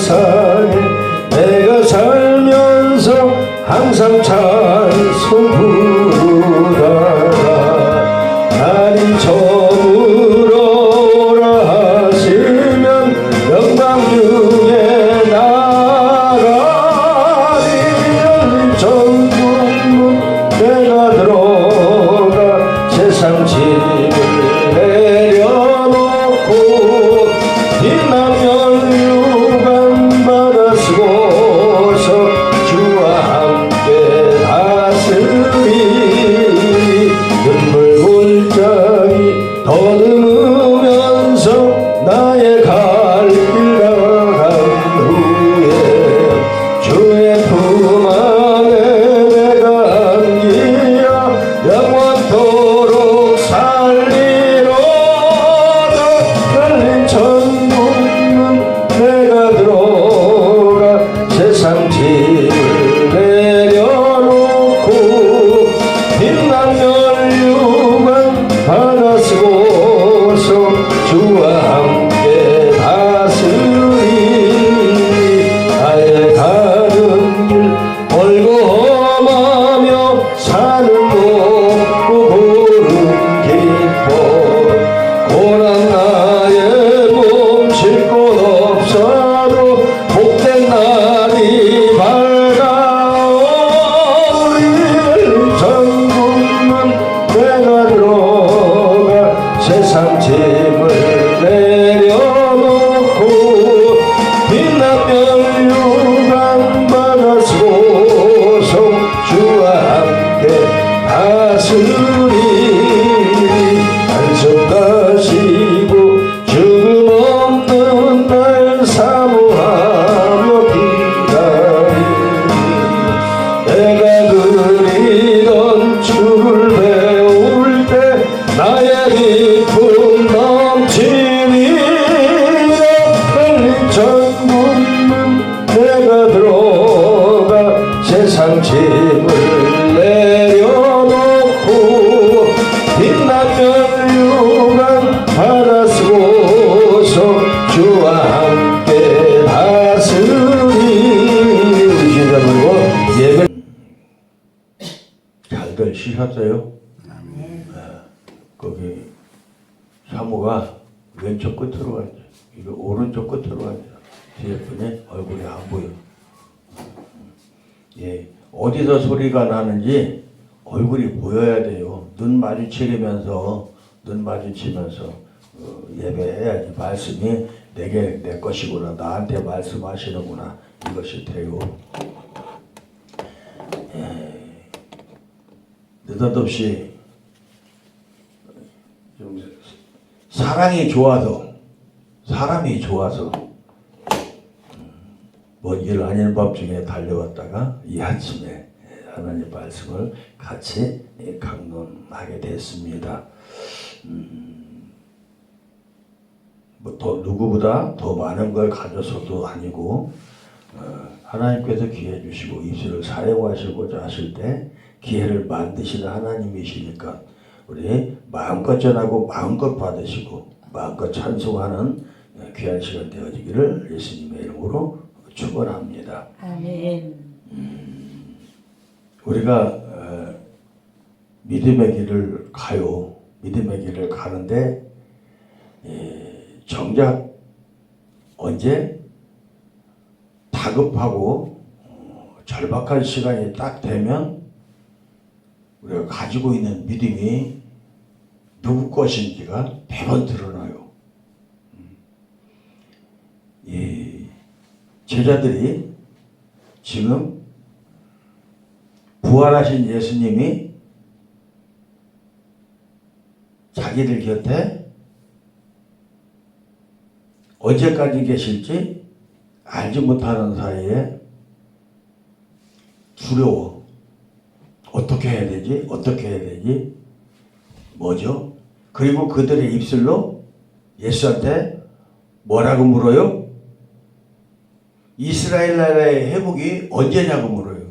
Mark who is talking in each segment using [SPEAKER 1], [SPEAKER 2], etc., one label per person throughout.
[SPEAKER 1] 세상에 내가 살면서 항상 찬송 부르다가 날이 저물어라 하시면 영광 중에 나가리 열린 천국문 내가 들어가 세상 짐을 내려놓고 빛나면 유감 받아 쓰고서 주와 함께 다스리 눈물 골짜기 더듬으면서 나의 갈 길 나간 후에 주의 품 안에 내가 안기야 영원토록 살리로다 열린 천국문 내가 들어가 세상 짐을 내려놓고 빛난 멸류관 받아 쓰고서 주와 함께 다스리 나의 가는 길 멀고 험하며 산은 높고 고른 깊어 고난 나의 몸 쉴 곳 없어도 복된 날이 밝아오리 천국문 내가 들어가 세상 짐을 내려놓고 빛난 멸류관 받아 쓰고서 주와 함께 다스리 한숨 가시고 죽음 없는 날 사모하며 기다리 내가 그리던 주를 배울 때 나의 기쁨 넘치리라 열린 천국문 내가 들어가 세상 짐을 내려놓고 빛난 멸류관 받아 쓰고서 주와 함께 다스리 주시자고 예배 잘들 쉬셨어요? 거기 사모가 왼쪽 끝으로 가죠. 이거 오른쪽 끝으로 가죠. 뒤에 분이 얼굴이 안 보여. 예, 어디서 소리가 나는지 얼굴이 보여야 돼요. 눈 마주치면서 예배해야지. 말씀이 내 것이구나, 나한테 말씀하시는구나, 이것이 돼요. 예, 느닷없이 좀 사람이 좋아서 먼 길 아닌 밤중에 달려왔다가 이 아침에 하나님 말씀을 같이 강론하게 됐습니다. 뭐 누구보다 더 많은 걸 가져서도 아니고 하나님께서 기회 주시고 입술을 사용하시고자 하실 때 기회를 만드시는 하나님이시니까 우리 마음껏 전하고 마음껏 받으시고 마음껏 찬송하는 귀한 시간 되어지기를 예수님의 이름으로 축원합니다.
[SPEAKER 2] 아멘.
[SPEAKER 1] 우리가 믿음의 길을 가요. 믿음의 길을 가는데 정작 언제 다급하고 절박한 시간이 딱 되면 우리가 가지고 있는 믿음이 누구 것인지가 대번 드러나요. 제자들이 지금 부활하신 예수님이 자기들 곁에 언제까지 계실지 알지 못하는 사이에 두려워. 어떻게 해야 되지? 어떻게 해야 되지? 뭐죠? 그리고 그들의 입술로 예수한테 뭐라고 물어요? 이스라엘 나라의 회복이 언제냐고 물어요.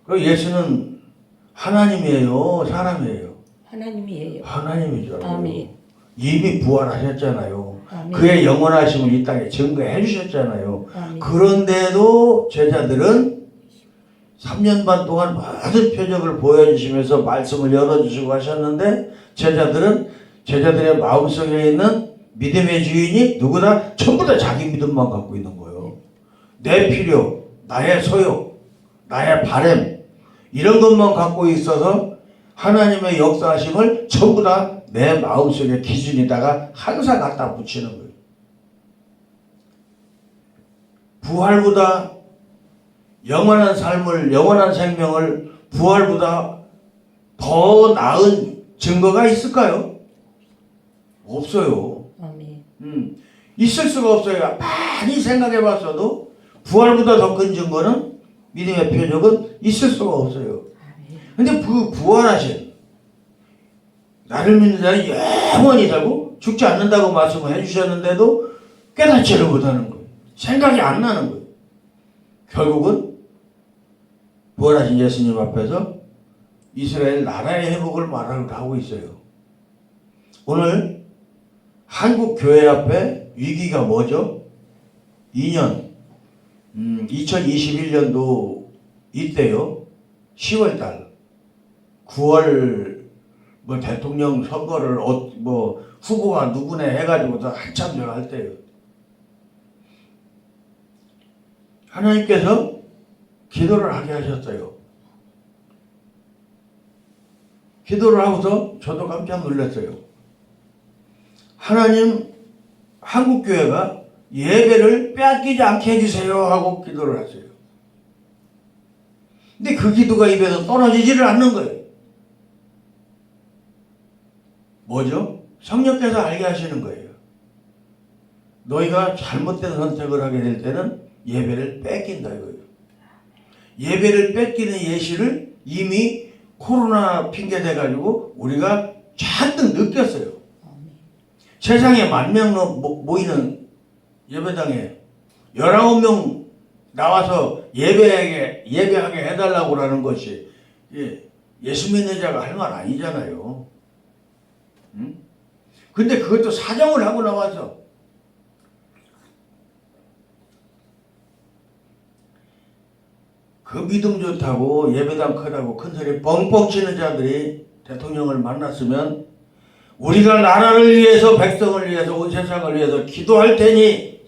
[SPEAKER 1] 그리고 예수는 하나님이에요? 사람이에요?
[SPEAKER 2] 하나님이에요.
[SPEAKER 1] 하나님이죠.
[SPEAKER 2] 아멘.
[SPEAKER 1] 이미 부활하셨잖아요.
[SPEAKER 2] 아멘.
[SPEAKER 1] 그의 영원하심을 이 땅에 증거해 주셨잖아요.
[SPEAKER 2] 아멘.
[SPEAKER 1] 그런데도 제자들은 3년 반 동안 모든 표적을 보여주시면서 말씀을 열어주시고 하셨는데 제자들의 마음속에 있는 믿음의 주인이 누구나 전부 다 자기 믿음만 갖고 있는 거예요. 내 필요, 나의 소욕, 나의 바람 이런 것만 갖고 있어서 하나님의 역사하심을 전부 다 내 마음속에 기준에다가 항상 갖다 붙이는 거예요. 부활보다 영원한 삶을, 영원한 생명을 부활보다 더 나은 증거가 있을까요? 없어요.
[SPEAKER 2] 아멘.
[SPEAKER 1] 있을 수가 없어요. 많이 생각해 봤어도 부활보다 더 큰 증거는 믿음의 표적은 있을 수가 없어요. 근데 그 부활하신 나를 믿는 자는 영원히 살고 죽지 않는다고 말씀을 해주셨는데도 깨닫지를 못하는 거예요. 생각이 안 나는 거예요. 결국은 부활하신 예수님 앞에서 이스라엘 나라의 회복을 말하고 있어요. 오늘 한국 교회 앞에 위기가 뭐죠? 2021년도 이때요. 10월달 9월 대통령 선거를 후보가 누구네 해가지고서 한참 제가 할 때요. 하나님께서 기도를 하게 하셨어요. 기도를 하고서 저도 깜짝 놀랐어요. 하나님, 한국교회가 예배를 빼앗기지 않게 해주세요 하고 기도를 했어요. 근데 그 기도가 입에서 떨어지지를 않는 거예요. 뭐죠? 성령께서 알게 하시는 거예요. 너희가 잘못된 선택을 하게 될 때는 예배를 뺏긴다 이거예요. 예배를 뺏기는 예시를 이미 코로나 핑계 대가지고 우리가 잔뜩 느꼈어요. 세상에 10,000명 모이는 예배당에 19명 나와서 예배하게 해달라고 하는 것이 예수 믿는 자가 할 말 아니잖아요. 근데 그것도 사정을 하고 나와서 그 믿음 좋다고 예배당 크다고 큰소리 뻥뻥 치는 자들이 대통령을 만났으면 우리가 나라를 위해서 백성을 위해서 온 세상을 위해서 기도할 테니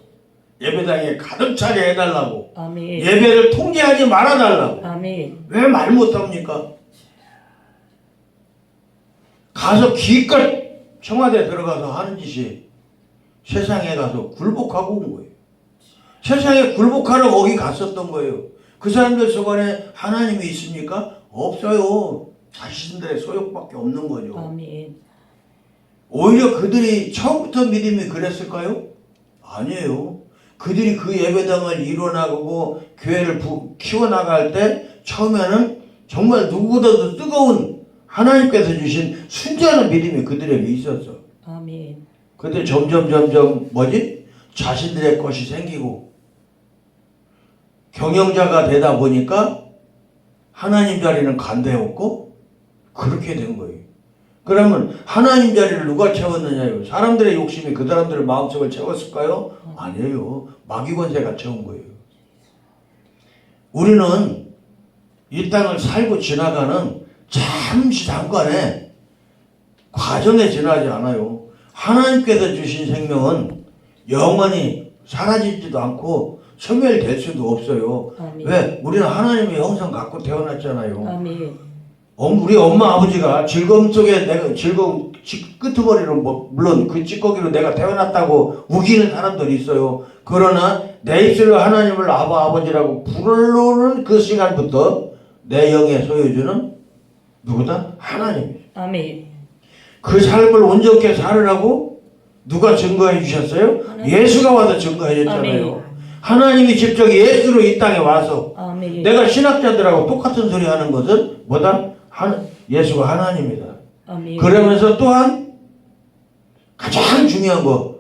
[SPEAKER 1] 예배당에 가득 차게 해달라고
[SPEAKER 2] 아멘.
[SPEAKER 1] 예배를 통제하지 말아달라고
[SPEAKER 2] 아멘.
[SPEAKER 1] 왜 말 못합니까? 가서 기껏 청와대 들어가서 하는 짓이 세상에 가서 굴복하고 온 거예요. 세상에 굴복하러 거기 갔었던 거예요. 그 사람들 속 안에 하나님이 있습니까? 없어요. 자신들의 소욕밖에 없는 거죠.
[SPEAKER 2] 아멘.
[SPEAKER 1] 오히려 그들이 처음부터 믿음이 그랬을까요? 아니에요. 그들이 그 예배당을 이뤄나가고 교회를 키워나갈 때 처음에는 정말 누구보다도 뜨거운 하나님께서 주신 순전한 믿음이 그들에게 있었어.
[SPEAKER 2] 아멘.
[SPEAKER 1] 근데 점점 자신들의 것이 생기고 경영자가 되다 보니까 하나님 자리는 간대없고 그렇게 된 거예요. 그러면 하나님 자리를 누가 채웠느냐요? 사람들의 욕심이 그 사람들의 마음속을 채웠을까요? 아니에요. 마귀 권세가 채운 거예요. 우리는 이 땅을 살고 지나가는 잠깐의 과정에 지나지 않아요. 하나님께서 주신 생명은 영원히 사라지지도 않고 소멸될 수도 없어요.
[SPEAKER 2] 아멘.
[SPEAKER 1] 왜? 우리는 하나님의 형상 갖고 태어났잖아요.
[SPEAKER 2] 아멘.
[SPEAKER 1] 우리 엄마 아버지가 즐거움 속에 내가 즐거움 끄트머리로 물론 그 찌꺼기로 내가 태어났다고 우기는 사람들이 있어요. 그러나 내 입술로 하나님을 아버지라고 부르는 그 시간부터 내 영의 소유주는 누구다? 하나님이에요.
[SPEAKER 2] 아멘.
[SPEAKER 1] 그 삶을 온전케 살으라고 누가 증거해 주셨어요?
[SPEAKER 2] 하나님.
[SPEAKER 1] 예수가 와서 증거해 줬잖아요.
[SPEAKER 2] 아멘.
[SPEAKER 1] 하나님이 직접 예수로 이 땅에 와서
[SPEAKER 2] 아멘.
[SPEAKER 1] 내가 신학자들하고 똑같은 소리 하는 것은 뭐다? 예수가 하나님이다.
[SPEAKER 2] 아멘.
[SPEAKER 1] 그러면서 또한 가장 중요한 거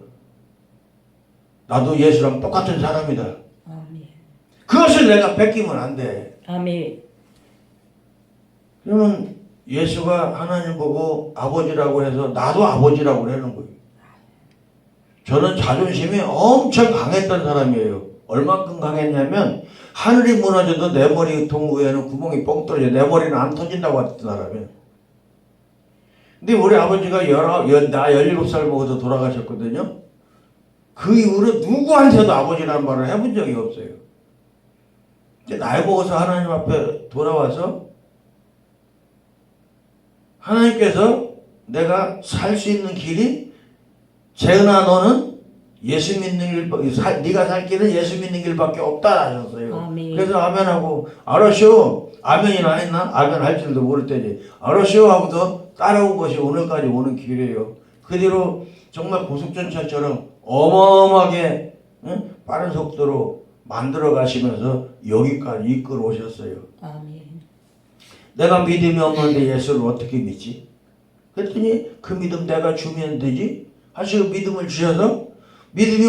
[SPEAKER 1] 나도 예수랑 똑같은 사람이다.
[SPEAKER 2] 아멘.
[SPEAKER 1] 그것을 내가 뺏기면 안 돼.
[SPEAKER 2] 아멘.
[SPEAKER 1] 그러면 예수가 하나님 보고 아버지라고 해서 나도 아버지라고 하는 거예요. 저는 자존심이 엄청 강했던 사람이에요. 얼만큼 강했냐면 하늘이 무너져도 내 머리통 위에는 구멍이 뻥 뚫려 내 머리는 안 터진다고 했던 사람이에요. 근데 우리 아버지가 나 17살 먹어서 돌아가셨거든요. 그 이후로 누구한테도 아버지라는 말을 해본 적이 없어요. 근데 나이 먹어서 하나님 앞에 돌아와서 하나님께서 내가 살 수 있는 길이 재은아 너는 예수 믿는 길, 네가 살 길은 예수 믿는 길밖에 없다 하셨어요.
[SPEAKER 2] 아멘.
[SPEAKER 1] 그래서 아멘하고 알았쇼. 아멘이나 안 했나? 아멘 할 줄도 모를 때지. 알았쇼 하고서 따라온 것이 오늘까지 오는 길이에요. 그 뒤로 정말 고속전차처럼 어마어마하게 빠른 속도로 만들어 가시면서 여기까지 이끌어 오셨어요.
[SPEAKER 2] 아멘.
[SPEAKER 1] 내가 믿음이 없는데 예수를 어떻게 믿지? 그랬더니 그 믿음 내가 주면 되지? 하시고 믿음을 주셔서 믿음이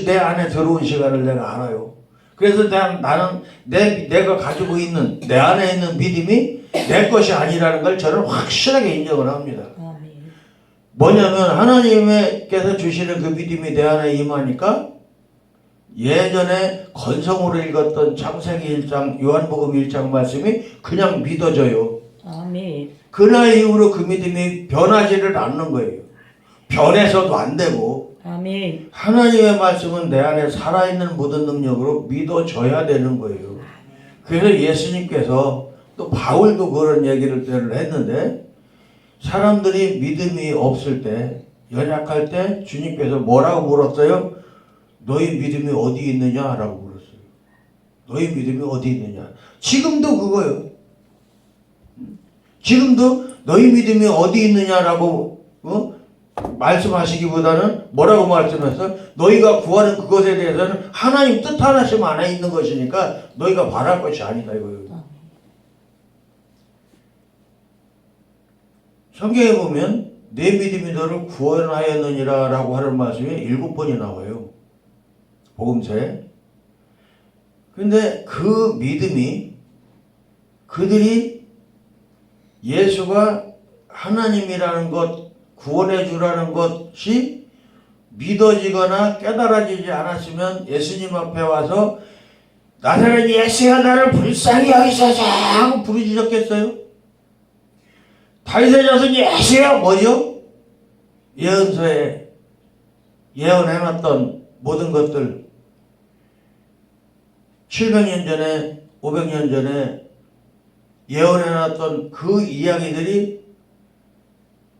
[SPEAKER 1] 내 안에 들어온 시간을 내가 알아요. 그래서 나는 내가 가지고 있는 내 안에 있는 믿음이 내 것이 아니라는 걸 저는 확실하게 인정을 합니다.
[SPEAKER 2] 아멘.
[SPEAKER 1] 뭐냐면 하나님께서 주시는 그 믿음이 내 안에 임하니까 예전에 건성으로 읽었던 창세기 1장 요한복음 1장 말씀이 그냥 믿어져요.
[SPEAKER 2] 아멘.
[SPEAKER 1] 그날 이후로 그 믿음이 변하지를 않는 거예요. 변해서도 안 되고
[SPEAKER 2] 아멘.
[SPEAKER 1] 하나님의 말씀은 내 안에 살아있는 모든 능력으로 믿어져야 되는 거예요. 그래서 예수님께서 또 바울도 그런 얘기를 했는데 사람들이 믿음이 없을 때 연약할 때 주님께서 뭐라고 물었어요? 너희 믿음이 어디 있느냐? 라고 물었어요. 너희 믿음이 어디 있느냐? 지금도 그거예요. 지금도 너희 믿음이 어디 있느냐라고 말씀하시기보다는 뭐라고 말씀해서 너희가 구하는 그것에 대해서는 하나님 뜻 하나씩 안에 있는 것이니까 너희가 바랄 것이 아니다 이거예요. 성경에 보면 내 믿음이 너를 구원하였느니라 라고 하는 말씀이 7번이 나와요. 복음서에. 근데 그 믿음이 그들이 예수가 하나님이라는 것, 구원해 주라는 것이 믿어지거나 깨달아지지 않았으면 예수님 앞에 와서 나사렛 예수야 나를 불쌍히 여기소서 하고 부르짖었겠어요? 다윗의 자손 예수야 뭐죠? 예언서에 예언해놨던 모든 것들 700년 전에 500년 전에 예언해놨던 그 이야기들이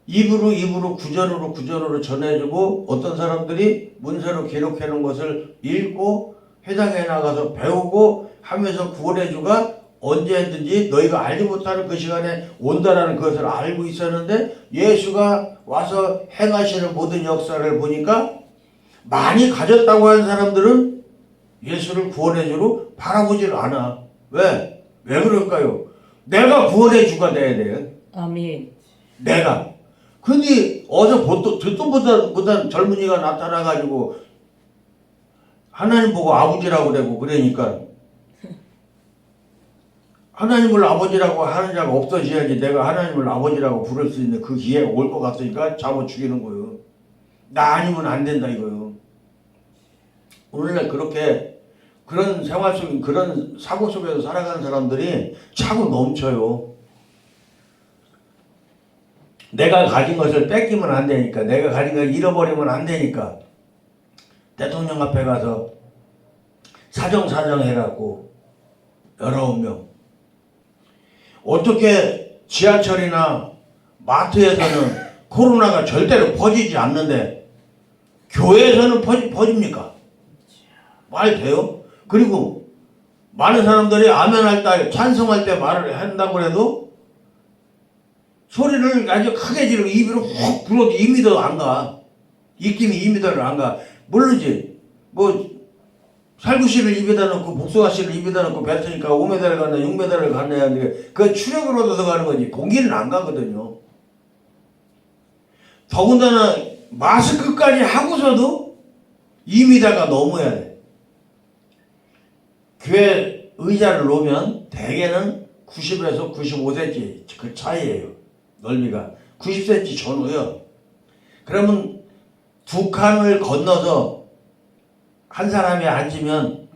[SPEAKER 1] 입으로 구전으로 전해주고 어떤 사람들이 문서로 기록해놓은 것을 읽고 회당에 나가서 배우고 하면서 구원해주가 언제든지 너희가 알지 못하는 그 시간에 온다라는 것을 알고 있었는데 예수가 와서 행하시는 모든 역사를 보니까 많이 가졌다고 하는 사람들은 예수를 구원해주로 바라보질 않아. 왜? 왜 그럴까요? 내가 구원해주가 돼야 돼요.
[SPEAKER 2] 아멘.
[SPEAKER 1] 내가. 근데 어서 듣도 못한 젊은이가 나타나가지고 하나님 보고 아버지라고 그러고 그러니까 하나님을 아버지라고 하는 자가 없어져야지 내가 하나님을 아버지라고 부를 수 있는 그 기회가 올 것 같으니까 잡아 죽이는 거예요. 나 아니면 안 된다 이거예요. 오늘날 그렇게 그런 생활 속 그런 사고 속에서 살아가는 사람들이 차고 넘쳐요. 내가 가진 것을 뺏기면 안 되니까 내가 가진 걸 잃어버리면 안 되니까 대통령 앞에 가서 사정 해갖고 19명 어떻게 지하철이나 마트에서는 코로나가 절대로 퍼지지 않는데 교회에서는 퍼집니까? 말 돼요? 그리고 많은 사람들이 아멘할 때 찬송할 때 말을 한다고 해도 소리를 아주 크게 지르고 입으로 훅 불어도 2미터 안 가. 입김이 2미터를 안 가. 모르지. 뭐 살구씨를 입에다 넣고 복숭아씨를 입에다 넣고 뱉으니까 5m를 갔나 6m를 갔나 하는데 그건 추력을 얻어서 가는 거지 공기는 안 가거든요. 더군다나 마스크까지 하고서도 2m가 넘어야 돼. 교회 의자를 놓으면 대개는 90에서 95cm 그 차이예요. 넓이가 90cm 전후요. 그러면 북한을 건너서 한 사람이 앉으면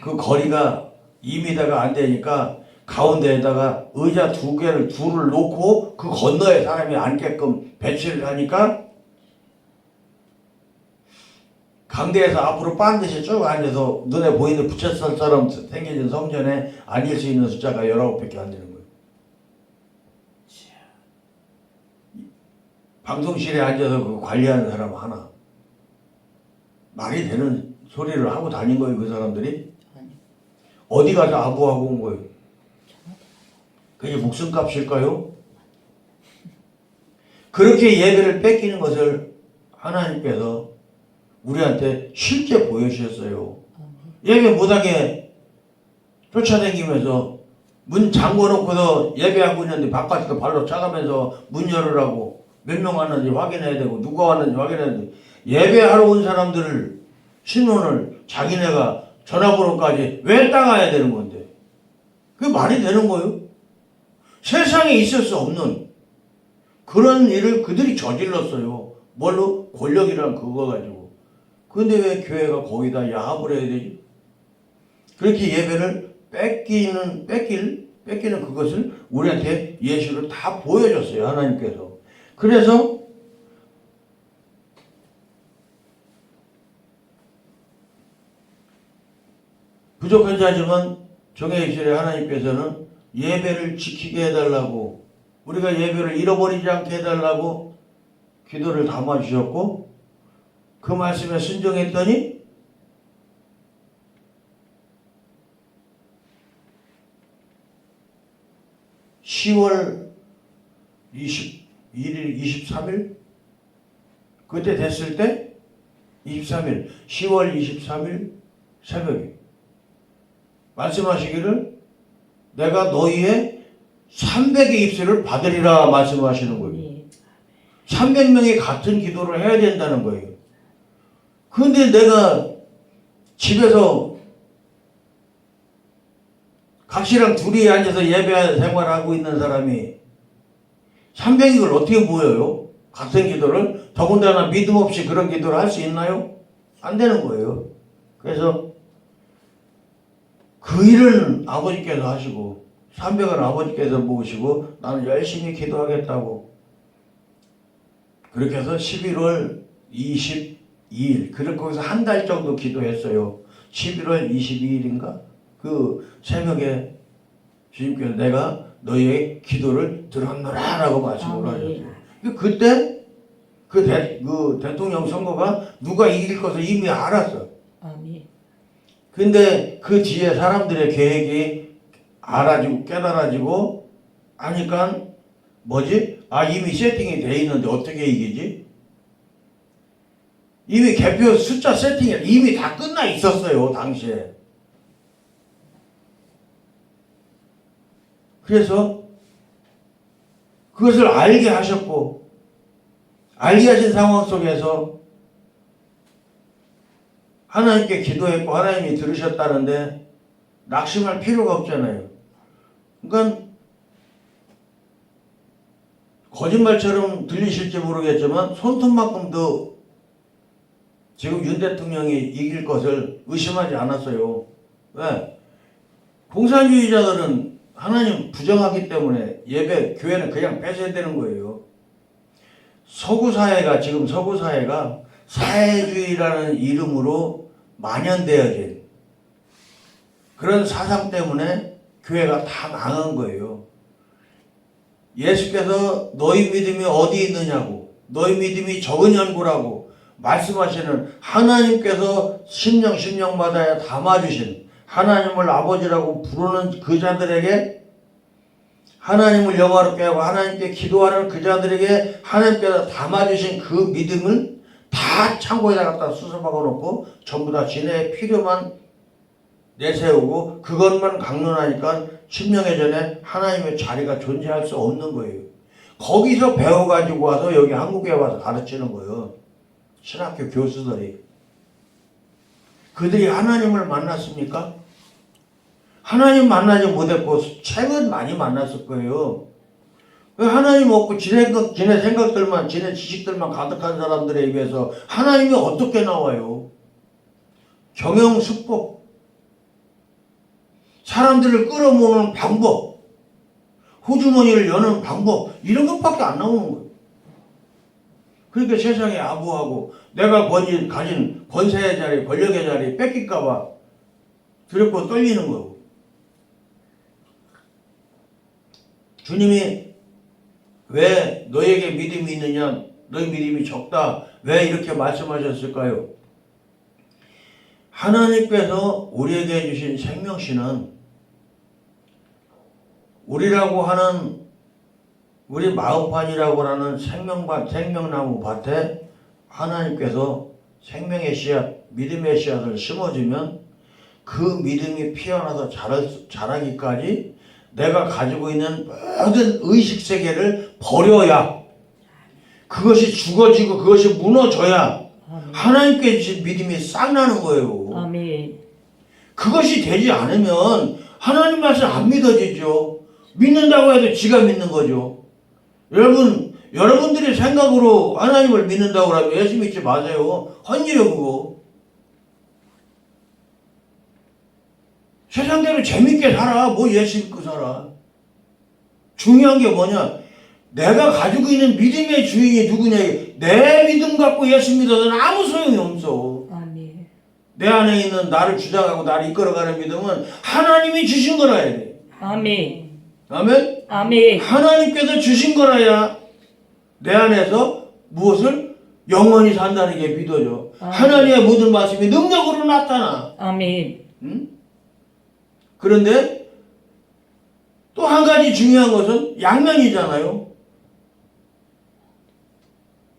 [SPEAKER 1] 그 거리가 2m가 안 되니까 가운데에다가 의자 둘을 놓고 그 건너에 사람이 앉게끔 배치를 하니까 강대에서 앞으로 반드시 쭉 앉아서 눈에 보이는 부채살처럼 생겨진 성전에 앉을 수 있는 숫자가 19밖에 안 되는 거예요. 방송실에 앉아서 그 관리하는 사람 하나. 말이 되는 소리를 하고 다닌 거예요, 그 사람들이? 어디 가서 아부하고 온 거예요? 그게 목숨값일까요? 그렇게 예배를 뺏기는 것을 하나님께서 우리한테 실제 보여주셨어요. 예배 못하게 쫓아다니면서 문 잠궈놓고서 예배하고 있는데 바깥에서 발로 차가면서 문 열으라고 몇 명 왔는지 확인해야 되고 누가 왔는지 확인해야 되고 예배하러 온 사람들을 신원을 자기네가 전화번호까지 왜 따가야 되는 건데 그게 말이 되는 거예요? 세상에 있을 수 없는 그런 일을 그들이 저질렀어요. 뭘로? 권력이란 그거 가지고. 근데 왜 교회가 거기다 야합을 해야 되지? 그렇게 예배를 뺏기는 그것을 우리한테 예수를 다 보여줬어요. 하나님께서. 그래서 부족한 자지만 정의 입술에 하나님께서는 예배를 지키게 해달라고 우리가 예배를 잃어버리지 않게 해달라고 기도를 담아주셨고 그 말씀에 순종했더니 (10월 21일) 23일 그때 됐을 때 23일 10월 23일 새벽에 말씀하시기를 내가 너희의 300의 입술을 받으리라 말씀하시는 거예요. 300명이 같은 기도를 해야 된다는 거예요. 그런데 내가 집에서 각시랑 둘이 앉아서 예배 생활하고 있는 사람이 300을 어떻게 모여요? 같은 기도를? 더군다나 믿음 없이 그런 기도를 할 수 있나요? 안 되는 거예요. 그래서 그 일은 아버지께서 하시고 300은 아버지께서 모으시고 나는 열심히 기도하겠다고 그렇게 해서 11월 22일 그렇게 거기서 한 달 정도 기도했어요. 11월 22일인가? 그 새벽에 주님께서 내가 너희의 기도를 들었노라 라고 말씀을 하셨어요. 그때 그 대통령 선거가 누가 이길 것을 이미 알았어. 근데 그 뒤에 사람들의 계획이 알아지고 깨달아지고 하니까 뭐지? 이미 세팅이 돼 있는데 어떻게 이기지? 이미 개표 숫자 세팅이 이미 다 끝나 있었어요, 당시에. 그래서 그것을 알게 하셨고 알게 하신 상황 속에서 하나님께 기도했고 하나님이 들으셨다는데 낙심할 필요가 없잖아요. 그러니까 거짓말처럼 들리실지 모르겠지만 손톱만큼도 지금 윤 대통령이 이길 것을 의심하지 않았어요. 왜? 공산주의자들은 하나님 부정하기 때문에 예배, 교회는 그냥 뺏어야 되는 거예요. 지금 서구 사회가 사회주의라는 이름으로 만연되어진 그런 사상 때문에 교회가 다 망한 거예요. 예수께서 너희 믿음이 어디 있느냐고 너희 믿음이 적은 연고라고 말씀하시는 하나님께서 심령마다 담아주신 하나님을 아버지라고 부르는 그 자들에게 하나님을 영화롭게 하고 하나님께 기도하는 그 자들에게 하나님께서 담아주신 그 믿음을 다 창고에다 갖다 수습하고 놓고 전부 다 지네의 필요만 내세우고 그것만 강론하니까 심령의 전에 하나님의 자리가 존재할 수 없는 거예요. 거기서 배워가지고 와서 여기 한국에 와서 가르치는 거예요. 신학교 교수들이. 그들이 하나님을 만났습니까? 하나님 만나지 못했고 책은 많이 만났을 거예요. 왜 하나님 없고 지네 생각들만, 지네 지식들만 가득한 사람들에 비해서 하나님이 어떻게 나와요? 경영수법, 사람들을 끌어모으는 방법, 호주머니를 여는 방법, 이런 것밖에 안 나오는 거예요. 그러니까 세상에 아부하고 내가 가진 권세의 자리, 권력의 자리 뺏길까봐 두렵고 떨리는 거예요. 주님이 왜 너에게 믿음이 있느냐, 너희 믿음이 적다, 왜 이렇게 말씀하셨을까요? 하나님께서 우리에게 주신 생명신은 우리라고 하는, 우리 마음판이라고 하는 생명나무 밭에 하나님께서 생명의 씨앗, 믿음의 씨앗을 심어주면 그 믿음이 피어나서 자라기까지 내가 가지고 있는 모든 의식세계를 버려야, 그것이 죽어지고 그것이 무너져야 하나님께 주신 믿음이 싹 나는 거예요.
[SPEAKER 2] 아멘.
[SPEAKER 1] 그것이 되지 않으면 하나님 말씀 안 믿어지죠. 믿는다고 해도 지가 믿는 거죠. 여러분들이 생각으로 하나님을 믿는다고 하면 예수 믿지 마세요. 헛일이요 그거. 세상대로 재밌게 살아. 뭐 예수 믿고 살아. 중요한 게 뭐냐, 내가 가지고 있는 믿음의 주인이 누구냐. 내 믿음 갖고 예수 믿어서는 아무 소용이 없어.
[SPEAKER 2] 아멘.
[SPEAKER 1] 내 안에 있는 나를 주장하고 나를 이끌어가는 믿음은 하나님이 주신 거라야 돼.
[SPEAKER 2] 아멘.
[SPEAKER 1] 아멘?
[SPEAKER 2] 아멘.
[SPEAKER 1] 하나님께서 주신 거라야 내 안에서 무엇을 영원히 산다는 게 믿어져. 하나님의 모든 말씀이 능력으로 나타나.
[SPEAKER 2] 아멘.
[SPEAKER 1] 응? 그런데 또 한 가지 중요한 것은 양면이잖아요.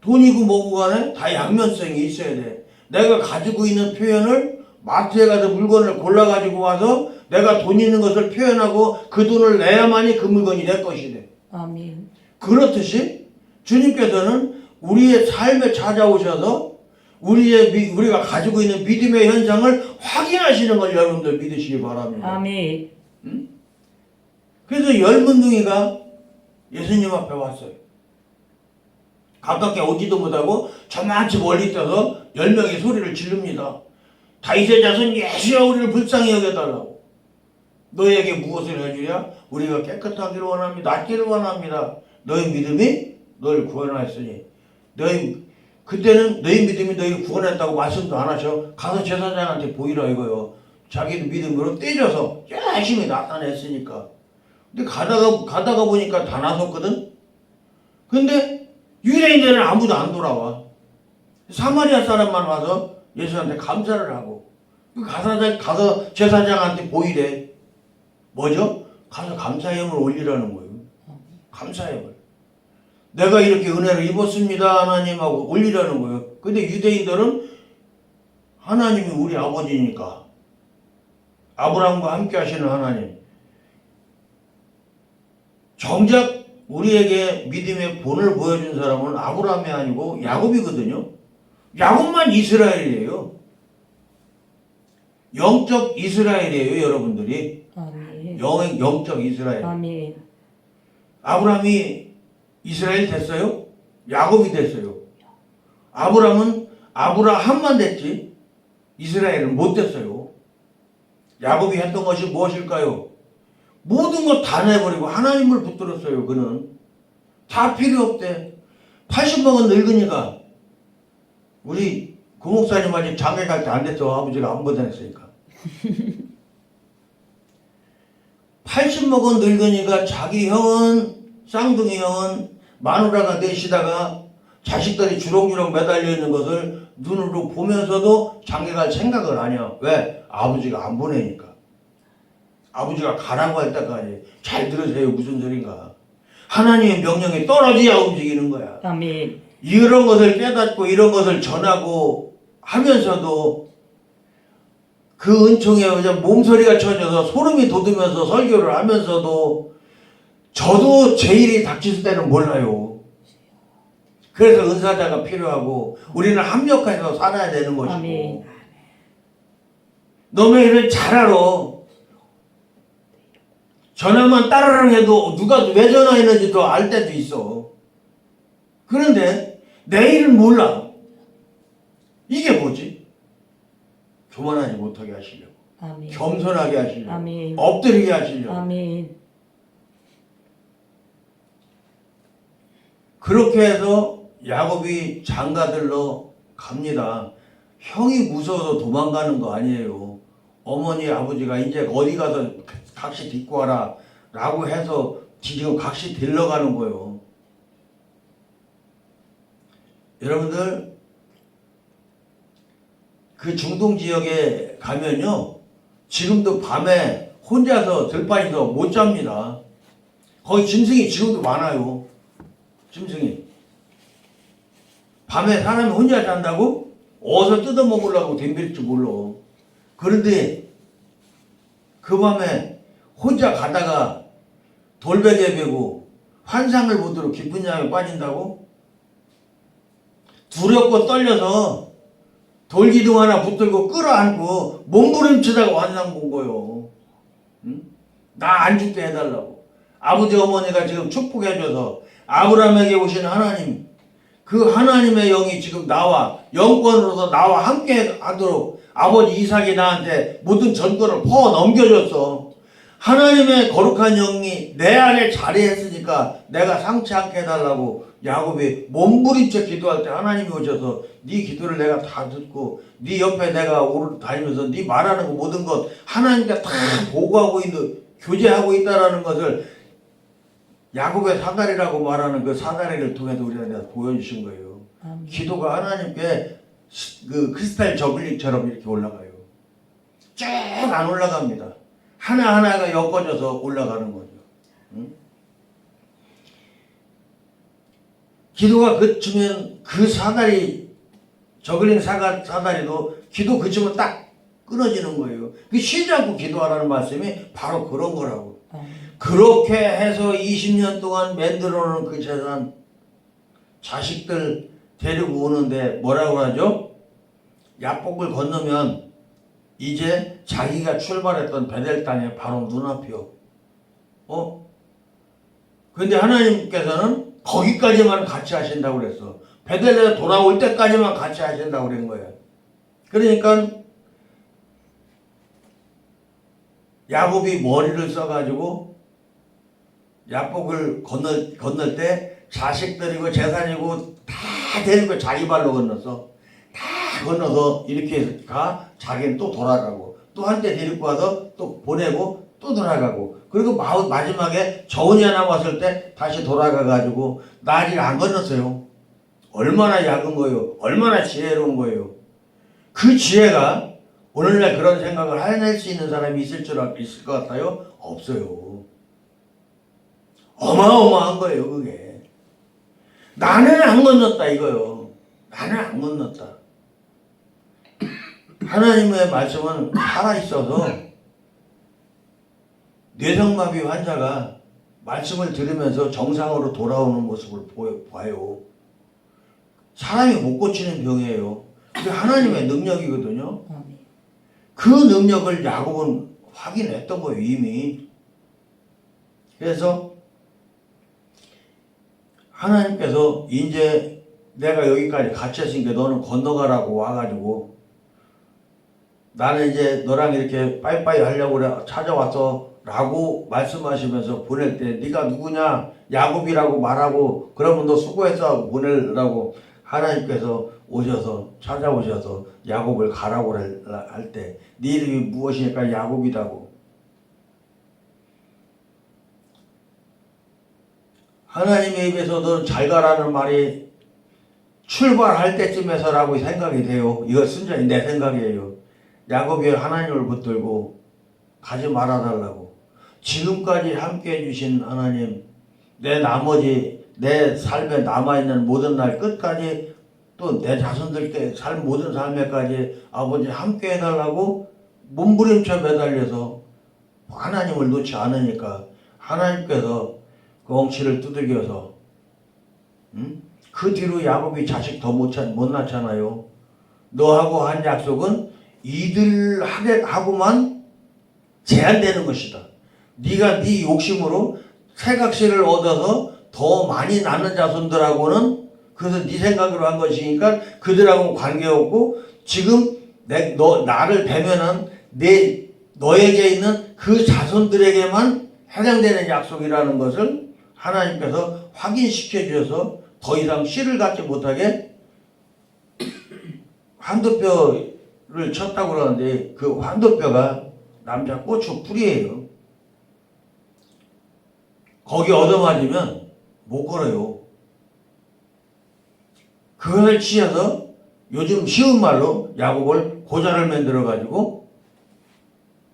[SPEAKER 1] 돈이고 뭐고 간에 다 양면성이 있어야 돼. 내가 가지고 있는 표현을 마트에 가서 물건을 골라가지고 와서 내가 돈 있는 것을 표현하고 그 돈을 내야만이 그 물건이 내 것이 돼.
[SPEAKER 2] 아멘.
[SPEAKER 1] 그렇듯이 주님께서는 우리의 삶에 찾아오셔서 우리가 가지고 있는 믿음의 현상을 확인하시는 걸 여러분들 믿으시기 바랍니다.
[SPEAKER 2] 아멘.
[SPEAKER 1] 응? 그래서 10문둥이가 예수님 앞에 왔어요. 가깝게 오지도 못하고 저만치 멀리 떠서 10명이 소리를 지릅니다. 다윗의 자손 예수여 우리를 불쌍히 여겨달라고. 너희에게 무엇을 해주랴? 우리가 깨끗하기를 원합니다. 낫기를 원합니다. 너희 믿음이 너희를 구원하였으니. 그때는 너희 믿음이 너희를 구원했다고 말씀도 안 하셔. 가서 제사장한테 보이라 이거요. 자기도 믿음으로 떼져서 열심히 나타냈으니까. 근데 가다가 보니까 다 나섰거든? 근데 유대인들은 아무도 안 돌아와. 사마리아 사람만 와서 예수한테 감사를 하고. 가서 제사장한테 보이래. 뭐죠? 가서 감사예물 올리라는 거예요. 감사예물. 내가 이렇게 은혜를 입었습니다 하나님하고 올리라는 거예요. 근데 유대인들은 하나님이 우리 아버지니까, 아브라함과 함께 하시는 하나님, 정작 우리에게 믿음의 본을 보여준 사람은 아브라함이 아니고 야곱이거든요. 야곱만 이스라엘이에요. 영적 이스라엘이에요, 여러분들이.
[SPEAKER 2] 아멘.
[SPEAKER 1] 영적 이스라엘.
[SPEAKER 2] 아멘.
[SPEAKER 1] 아브라함이 이스라엘 됐어요? 야곱이 됐어요. 아브라함은 아브라함만 됐지 이스라엘은 못 됐어요. 야곱이 했던 것이 무엇일까요? 모든 것 다 내버리고 하나님을 붙들었어요. 그는 다 필요 없대. 80 먹은 늙은이가, 우리 고목사님 아직 장가 갈 때 안 됐어. 아버지가 안 보냈으니까. 80 먹은 늙은이가 자기 형은, 쌍둥이 형은 마누라가 되시다가 자식들이 주렁주렁 매달려 있는 것을 눈으로 보면서도 장가 갈 생각을 안 해요. 왜? 아버지가 안 보내니까. 아버지가 가라고 할 때까지. 잘 들으세요. 무슨 소린가. 하나님의 명령에 떨어져야 움직이는 거야.
[SPEAKER 2] 아멘.
[SPEAKER 1] 이런 것을 깨닫고 이런 것을 전하고 하면서도 그 은총에 몸소리가 쳐져서 소름이 돋으면서 설교를 하면서도 저도 제 일이 닥칠 때는 몰라요. 그래서 은사자가 필요하고 우리는 합력해서 살아야 되는 것이고.
[SPEAKER 2] 아멘.
[SPEAKER 1] 너네 일은 잘 알아. 전화만 따르릉 해도 누가 왜 전화했는지도 알 때도 있어. 그런데 내일은 몰라. 이게 뭐지? 교만하지 못하게 하시려고.
[SPEAKER 2] 아멘.
[SPEAKER 1] 겸손하게 하시려고.
[SPEAKER 2] 아멘.
[SPEAKER 1] 엎드리게 하시려고.
[SPEAKER 2] 아멘.
[SPEAKER 1] 그렇게 해서 야곱이 장가들러 갑니다. 형이 무서워서 도망가는 거 아니에요. 어머니 아버지가 이제 어디 가서 각시 데리고 와라 라고 해서 지금 각시 데려가는 거예요. 여러분들 그 중동 지역에 가면요, 지금도 밤에 혼자서 들판에서 못 잡니다. 거기 짐승이 지금도 많아요. 짐승이. 밤에 사람이 혼자 잔다고? 어디서 뜯어먹으려고 덤빌지 몰라. 그런데 그 밤에 혼자 가다가 돌베개 베고 환상을 보도록 깊은 잠에 빠진다고? 두렵고 떨려서 돌기둥 하나 붙들고 끌어안고 몸부림치다가 환상 본 거요. 응? 나 안 죽게 해달라고. 아버지 어머니가 지금 축복해줘서 아브라함에게 오신 하나님, 그 하나님의 영이 지금 나와 영권으로서 나와 함께 하도록 아버지 이삭이 나한테 모든 전권을 퍼 넘겨줬어. 하나님의 거룩한 영이 내 안에 자리했으니까 내가 상치 않게 해달라고 야곱이 몸부림쳐 기도할 때 하나님이 오셔서 네 기도를 내가 다 듣고 네 옆에 내가 다니면서 네 말하는 거 모든 것 하나님께 다 보고하고 있는, 교제하고 있다라는 것을 야곱의 사다리라고 말하는 그 사다리를 통해서 우리한테 보여주신 거예요. 기도가 하나님께 그 크리스탈 저글링처럼 이렇게 올라가요. 쭉 안 올라갑니다. 하나하나가 엮어져서 올라가는 거죠. 응? 기도가 그치면 그 사다리, 저글링 사다리도 기도 그치면 딱 끊어지는 거예요. 그 쉬지 않고 기도하라는 말씀이 바로 그런 거라고. 그렇게 해서 20년 동안 만들어 놓은 그 재산, 자식들 데리고 오는데 뭐라고 하죠? 야복을 건너면 이제 자기가 출발했던 베델 땅에 바로 눈앞이요. 근데 하나님께서는 거기까지만 같이 하신다고 그랬어. 베델에 돌아올 때까지만 같이 하신다고 그런 거예요. 그러니까 야곱이 머리를 써가지고 야복을 건널 때 자식들이고 재산이고 다 데리고 자기 발로 건넜어. 다 건너서 이렇게 가, 자기는 또 돌아가고 또 한때 데리고 와서 또 보내고 또 돌아가고, 그리고 마지막에 저운이 하나 왔을 때 다시 돌아가가지고 나를 안 건넜어요. 얼마나 약은 거예요. 얼마나 지혜로운 거예요. 그 지혜가 오늘날 그런 생각을 해낼 수 있는 사람이 있을 것 같아요? 없어요. 어마어마한 거예요, 그게. 나는 안 건넜다 이거요. 나는 안 건넜다. 하나님의 말씀은 살아있어서 뇌성마비 환자가 말씀을 들으면서 정상으로 돌아오는 모습을 봐요. 사람이 못 고치는 병이에요. 그게 하나님의 능력이거든요. 그 능력을 야곱은 확인했던 거예요, 이미. 그래서 하나님께서 이제 내가 여기까지 갇혔으니까 너는 건너가라고 와가지고 나는 이제 너랑 이렇게 빠이빠이 하려고 찾아왔어 라고 말씀하시면서 보낼 때 네가 누구냐 야곱이라고 말하고 그러면 너 수고했어 하고 보내라고 하나님께서 오셔서 찾아오셔서 야곱을 가라고 할 때 네 이름이 무엇이니까 야곱이라고. 하나님의 입에서 너는 잘 가라는 말이 출발할 때쯤에서라고 생각이 돼요. 이거 순전히 내 생각이에요. 야곱이 하나님을 붙들고 가지 말아달라고. 지금까지 함께 해주신 하나님, 내 삶에 남아있는 모든 날 끝까지 또 내 자손들께 모든 삶에까지 아버지 함께 해달라고 몸부림쳐 매달려서 하나님을 놓지 않으니까 하나님께서 그 엉치를 두들겨서 그 뒤로 야곱이 자식 더 못 낳잖아요. 너하고 한 약속은 이들 하고만 제한되는 것이다. 네가 네 욕심으로 새각시를 얻어서 더 많이 낳는 자손들하고는 그래서 네 생각으로 한 것이니까 그들하고는 관계없고 지금 나를 대면한 너에게 있는 그 자손들에게만 해당되는 약속이라는 것을 하나님께서 확인시켜 주셔서 더 이상 씨를 갖지 못하게 환도뼈를 쳤다고 그러는데 그 환도뼈가 남자 고추 뿌리예요. 거기 얻어맞으면 못 걸어요. 그것을 치셔서 요즘 쉬운 말로 야곱을 고자를 만들어 가지고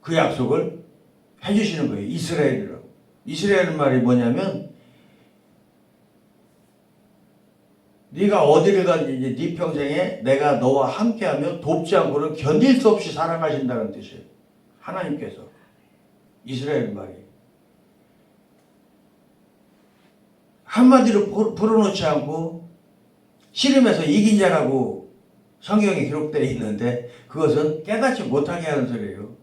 [SPEAKER 1] 그 약속을 해주시는 거예요. 이스라엘이라고. 이스라엘 말이 뭐냐면 네가 어디를 가든지 네 평생에 내가 너와 함께하며 돕지 않고는 견딜 수 없이 사랑하신다는 뜻이에요. 하나님께서. 이스라엘 말이. 한마디로 풀어놓지 않고 씨름에서 이긴 자라고 성경에 기록되어 있는데 그것은 깨닫지 못하게 하는 소리예요.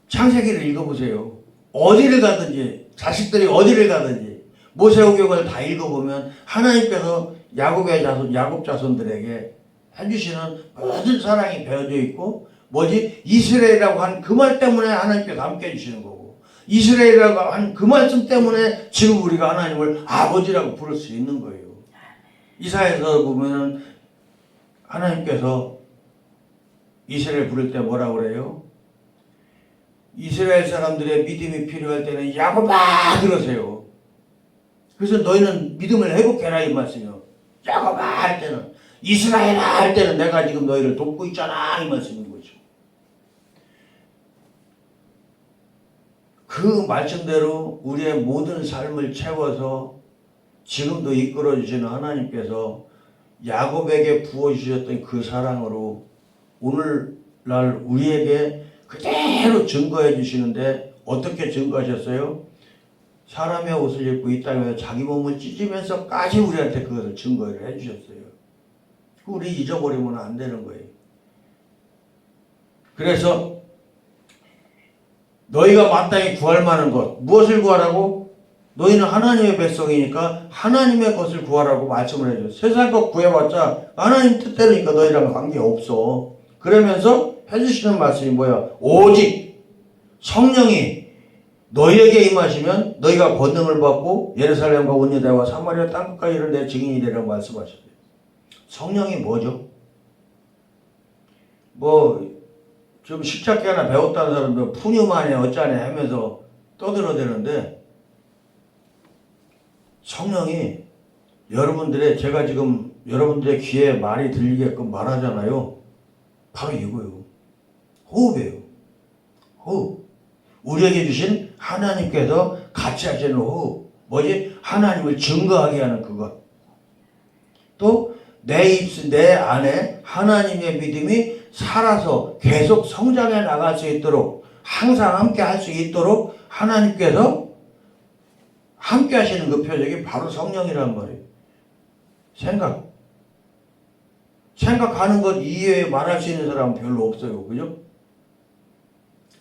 [SPEAKER 1] 창세기를 읽어보세요. 어디를 가든지 자식들이 어디를 가든지 모세오경을 다 읽어보면 하나님께서 야곱의 자손, 야곱 자손들에게 해주시는 모든 사랑이 배어져 있고 뭐지? 이스라엘이라고 한 그 말 때문에 하나님께서 함께 해주시는 거고 이스라엘이라고 한 그 말씀 때문에 지금 우리가 하나님을 아버지라고 부를 수 있는 거예요. 이사야에서 보면은 하나님께서 이스라엘 부를 때 뭐라고 그래요? 이스라엘 사람들의 믿음이 필요할 때는 야곱아 그러세요. 그래서 너희는 믿음을 회복해라 이 말씀이요. 야곱아 할 때는 이스라엘아 할 때는 내가 지금 너희를 돕고 있잖아 이 말씀인 거죠. 그 말씀대로 우리의 모든 삶을 채워서 지금도 이끌어 주시는 하나님께서 야곱에게 부어주셨던 그 사랑으로 오늘날 우리에게 그대로 증거해 주시는데 어떻게 증거하셨어요? 사람의 옷을 입고 이 땅에서 자기 몸을 찢으면서까지 우리한테 그것을 증거를 해 주셨어요. 우리 잊어버리면 안 되는 거예요. 그래서 너희가 마땅히 구할 만한 것 무엇을 구하라고? 너희는 하나님의 백성이니까 하나님의 것을 구하라고 말씀을 해줘요. 세상 것 구해봤자 하나님 뜻대로니까 너희랑 관계없어. 그러면서 해주시는 말씀이 뭐야? 오직 성령이 너희에게 임하시면 너희가 권능을 받고 예루살렘과 온 유다와 사마리아 땅끝까지 이른 내 증인이 되라고 말씀하셨어요. 성령이 뭐죠? 좀 십자가 하나 배웠다는 사람들 푸뉴마네 어쩌네 하면서 떠들어대는데 성령이 제가 지금 여러분들의 귀에 많이 들리게끔 말하잖아요. 바로 이거예요. 호흡이에요. 호흡. 우리에게 주신 하나님께서 같이 하시는 호흡. 뭐지? 하나님을 증거하게 하는 그것. 또 내 안에 하나님의 믿음이 살아서 계속 성장해 나갈 수 있도록 항상 함께 할 수 있도록 하나님께서 함께 하시는 그 표적이 바로 성령이란 말이에요. 생각하는 것 이외에 말할 수 있는 사람은 별로 없어요. 그죠?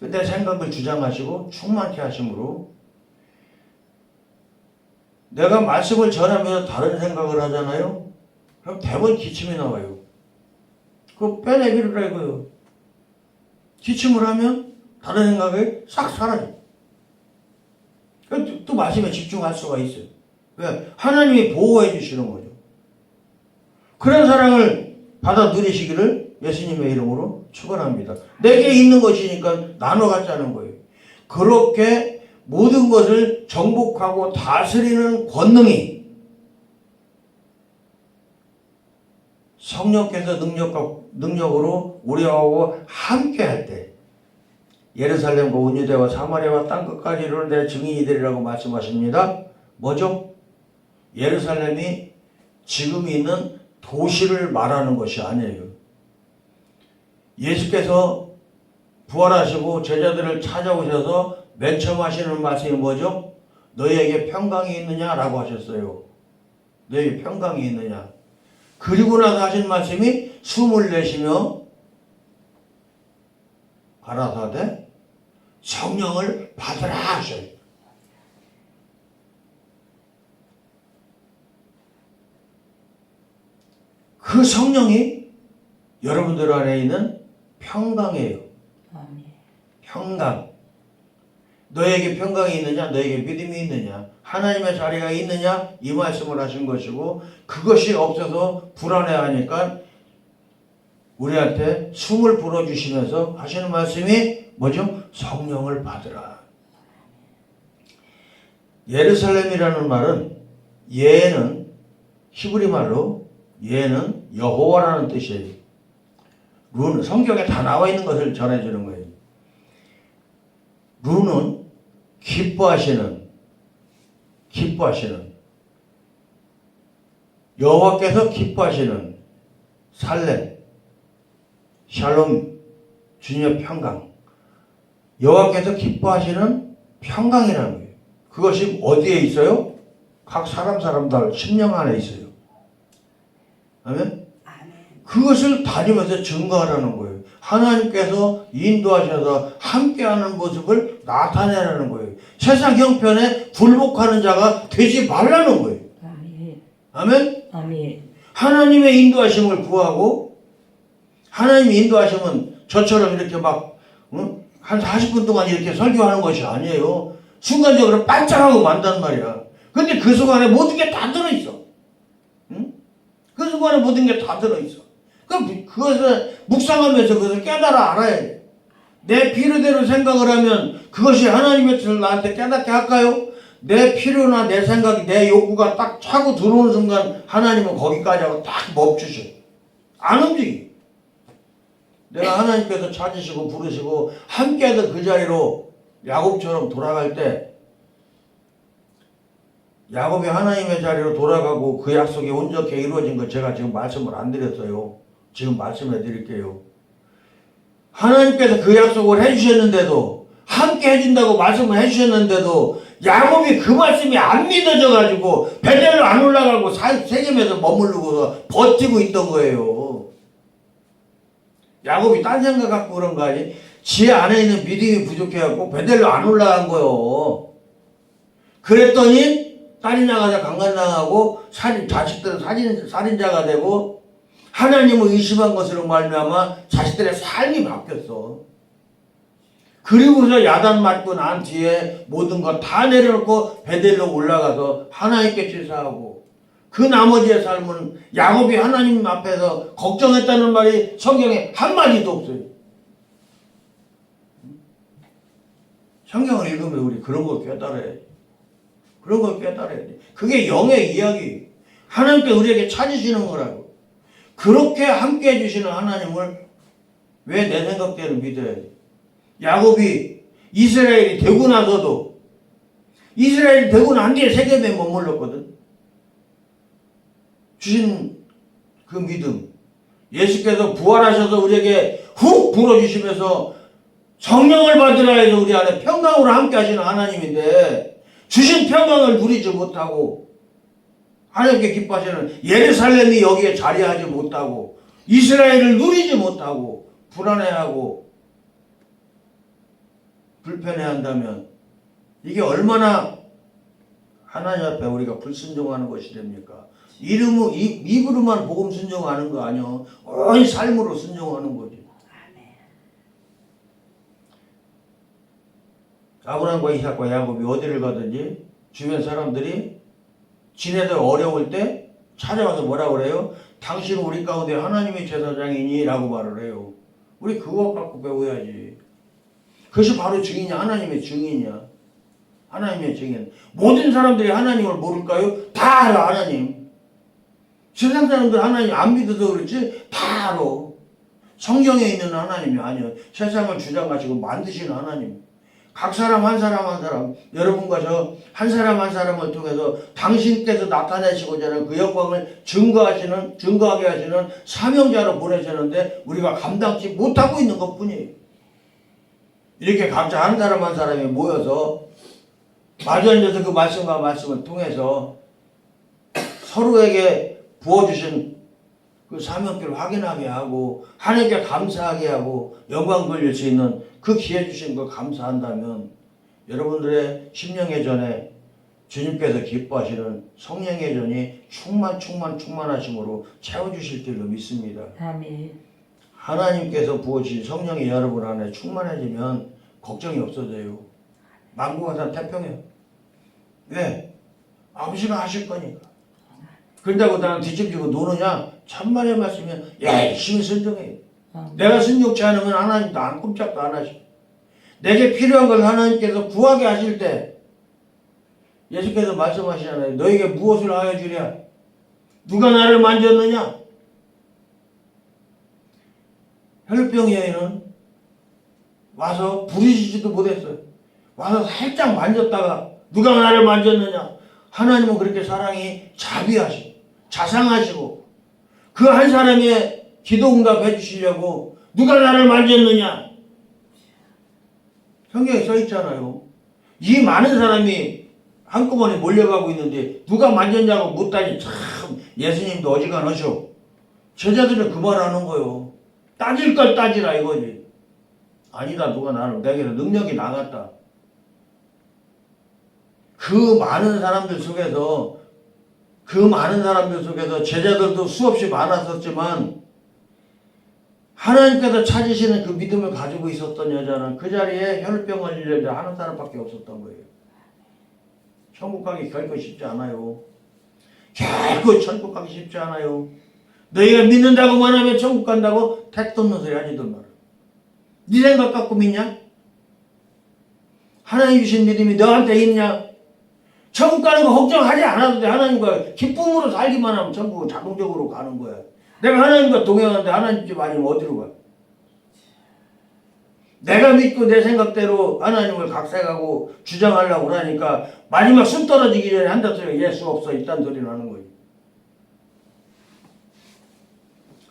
[SPEAKER 1] 근데 생각을 주장하시고 충만케 하심으로 내가 말씀을 전하면서 다른 생각을 하잖아요. 그럼 대번 기침이 나와요. 그거 빼내기를 이거요. 기침을 하면 다른 생각이 싹 사라져요. 또 말씀에 집중할 수가 있어요. 왜? 하나님이 보호해 주시는 거죠. 그런 사랑을 받아 누리시기를 예수님의 이름으로 축원합니다. 내게 있는 것이니까 나눠 갖자는 거예요. 그렇게 모든 것을 정복하고 다스리는 권능이 성령께서 능력으로 우리하고 함께 할 때 예루살렘과 온 유대와 사마리아와 땅끝까지 이르는 내 증인이 되리라고 말씀하십니다. 뭐죠? 예루살렘이 지금 있는 도시를 말하는 것이 아니에요. 예수께서 부활하시고 제자들을 찾아오셔서 맨 처음 하시는 말씀이 뭐죠? 너희에게 평강이 있느냐라고 하셨어요. 너희에게 평강이 있느냐. 그리고 나서 하신 말씀이 숨을 내쉬며 가라사대 성령을 받으라 하셔요. 그 성령이 여러분들 안에 있는 평강이에요. 평강. 너에게 평강이 있느냐, 너에게 믿음이 있느냐, 하나님의 자리가 있느냐, 이 말씀을 하신 것이고, 그것이 없어서 불안해하니까 우리한테 숨을 불어주시면서 하시는 말씀이 뭐죠? 성령을 받으라. 예루살렘이라는 말은 예는 히브리 말로 예는 여호와라는 뜻이에요. 루는 성경에 다 나와 있는 것을 전해주는 거예요. 루는 기뻐하시는 여호와께서 기뻐하시는 살렘 샬롬 주님의 평강, 여호와께서 기뻐하시는 평강이라는 거예요. 그것이 어디에 있어요? 각 사람들 심령 안에 있어요. 아멘? 그것을 다니면서 증거하라는 거예요. 하나님께서 인도하셔서 함께하는 모습을 나타내라는 거예요. 세상 형편에 굴복하는 자가 되지 말라는 거예요. 아멘? 아멘. 하나님의 인도하심을 구하고, 하나님의 인도하심은 저처럼 이렇게 막 한 40분 동안 이렇게 설교하는 것이 아니에요. 순간적으로 반짝하고 만단 말이야. 근데 그 순간에 모든 게 다 들어있어. 응? 그 순간에 모든 게 다 들어있어. 그럼 그것을 묵상하면서 그것을 깨달아 알아야 돼. 내 필요대로 생각을 하면 그것이 하나님의 뜻을 나한테 깨닫게 할까요? 내 필요나 내 생각이, 내 욕구가 딱 차고 들어오는 순간 하나님은 거기까지 하고 딱 멈추셔. 안 움직여. 내가 하나님께서 찾으시고 부르시고 함께하던 그 자리로 야곱처럼 돌아갈 때, 야곱이 하나님의 자리로 돌아가고 그 약속이 온전히 이루어진 거 제가 지금 말씀을 안 드렸어요. 지금 말씀해 드릴게요. 하나님께서 그 약속을 해주셨는데도, 함께 해준다고 말씀을 해주셨는데도 야곱이 그 말씀이 안 믿어져 가지고 베델로 안 올라가고 세겜에서 머무르고 버티고 있던 거예요. 야곱이 딴 생각 갖고 그런 거 아니? 지 안에 있는 믿음이 부족해갖고 베델로 안 올라간 거요. 그랬더니 딸이 나가서 강간당하고 자식들은 살인자가 되고 하나님을 의심한 것으로 말미암아 자식들의 삶이 바뀌었어. 그리고서 야단 맞고 난 뒤에 모든 거 다 내려놓고 베델로 올라가서 하나님께 제사하고, 그 나머지의 삶은 야곱이 하나님 앞에서 걱정했다는 말이 성경에 한마디도 없어요. 성경을 읽으면 우리 그런 걸 깨달아야 돼. 그런 걸 깨달아야 돼. 그게 영의 이야기. 하나님께 우리에게 찾으시는 거라고. 그렇게 함께 해주시는 하나님을 왜 내 생각대로 믿어야 돼? 야곱이 이스라엘이 되고 나서도, 이스라엘이 되고 난 뒤에 세겜에 머물렀거든. 주신 그 믿음, 예수께서 부활하셔서 우리에게 훅 불어주시면서 성령을 받으라 해서 우리 안에 평강으로 함께 하시는 하나님인데, 주신 평강을 누리지 못하고 하나님께 기뻐하시는 예루살렘이 여기에 자리하지 못하고 이스라엘을 누리지 못하고 불안해하고 불편해한다면 이게 얼마나 하나님 앞에 우리가 불순종하는 것이 됩니까? 입으로만 복음 순종하는 거 아니요. 온 삶으로 순종하는 거지. 아브라함과 이삭과 야곱이 어디를 가든지 주변 사람들이 지네들 어려울 때 찾아와서 뭐라 그래요? 당신은 우리 가운데 하나님의 제사장이니? 라고 말을 해요. 우리 그거 갖고 배워야지. 그것이 바로 증인이야. 하나님의 증인이야. 하나님의 증인. 모든 사람들이 하나님을 모를까요? 다 알아. 하나님. 세상 사람들 하나님 안 믿어서 그렇지 다 알아. 성경에 있는 하나님이 아니야. 세상을 주장하시고 만드시는 하나님. 각 사람 한 사람 여러분과 저 한 사람 한 사람을 통해서 당신께서 나타내시고자 하는 그 영광을 증거하게 하시는 사명자로 보내셨는데 우리가 감당치 못하고 있는 것뿐이에요. 이렇게 각자 한 사람 한 사람이 모여서 마주 앉아서 그 말씀과 말씀을 통해서 서로에게 부어주신 그 사명길을 확인하게 하고 하나님께 감사하게 하고 영광 돌릴 수 있는 그 기회 주신 거 감사한다면 여러분들의 심령의 전에 주님께서 기뻐하시는 성령의 전이 충만하심으로 채워주실 줄로 믿습니다.
[SPEAKER 2] 아멘.
[SPEAKER 1] 하나님께서 부어주신 성령이 여러분 안에 충만해지면 걱정이 없어져요. 만국한산 태평해요. 왜? 아버지가 하실 거니까. 그런다고 나는 뒤집지고 노느냐? 참말의 말씀이면 열심히 순종해요. 내가 순종치 않으면 하나님도 안 꼼짝도 안 하시고, 내게 필요한 걸 하나님께서 구하게 하실 때 예수께서 말씀하시잖아요. 너에게 무엇을 하여 주랴? 누가 나를 만졌느냐? 혈병 여인은 와서 부르시지도 못했어요. 와서 살짝 만졌다가 누가 나를 만졌느냐? 하나님은 그렇게 사랑이 자비하시고 자상하시고 그 한 사람의 기도 응답해 주시려고 누가 나를 만졌느냐? 성경에 써 있잖아요. 이 많은 사람이 한꺼번에 몰려가고 있는데 누가 만졌냐고 묻다니 참 예수님도 어지간하셔. 제자들은 그 말하는 거요. 따질 걸 따지라 이거지. 아니다, 누가 나를 내게서 능력이 나갔다. 그 많은 사람들 속에서 제자들도 수없이 많았었지만 하나님께서 찾으시는 그 믿음을 가지고 있었던 여자는 그 자리에 혈병 걸린 여자 한 사람밖에 없었던 거예요. 천국 가기 결코 쉽지 않아요. 결코 천국 가기 쉽지 않아요. 너희가 믿는다고만 하면 천국 간다고 택도 없는 소리 하지들 마라. 네 생각 갖고 믿냐? 하나님 주신 믿음이 너한테 있냐? 천국 가는 거 걱정하지 않아도 돼. 하나님과 기쁨으로 살기만 하면 천국은 자동적으로 가는 거야. 내가 하나님과 동행하는데 하나님 집 아니면 어디로 가? 내가 믿고 내 생각대로 하나님을 각색하고 주장하려고 그러니까 마지막 숨 떨어지기 전에 한다 소리가 예수 없어 이딴 소리를 하는 거예요.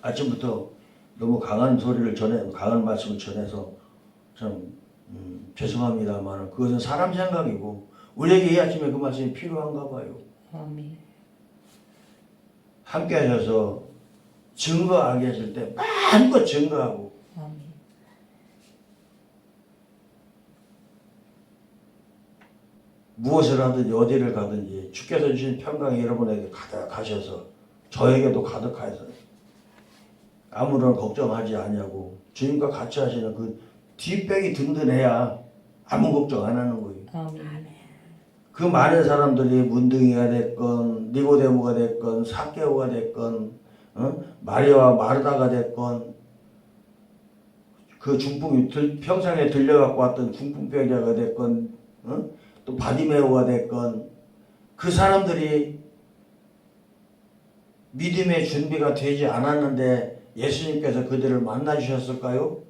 [SPEAKER 1] 아침부터 너무 강한 말씀을 전해서 참 죄송합니다만 그것은 사람 생각이고 우리에게 이 아침에 그 말씀이 필요한가 봐요.
[SPEAKER 2] 아멘.
[SPEAKER 1] 함께 하셔서 증거하게 하실 때 마음껏 증거하고
[SPEAKER 2] 아멘.
[SPEAKER 1] 무엇을 하든지 어디를 가든지 주께서 주신 평강이 여러분에게 가득하셔서 저에게도 가득하여서 아무런 걱정하지 아니하고 주님과 같이 하시는 그 뒷백이 든든해야 아무 걱정 안 하는 거예요.
[SPEAKER 2] 아멘.
[SPEAKER 1] 그 많은 사람들이 문둥이가 됐건 니고데모가 됐건 삭개오가 됐건 마리아와 마르다가 됐건 그 평상에 들려갖고 왔던 중풍병자가 됐건 또 바디메오가 됐건 그 사람들이 믿음의 준비가 되지 않았는데 예수님께서 그들을 만나주셨을까요?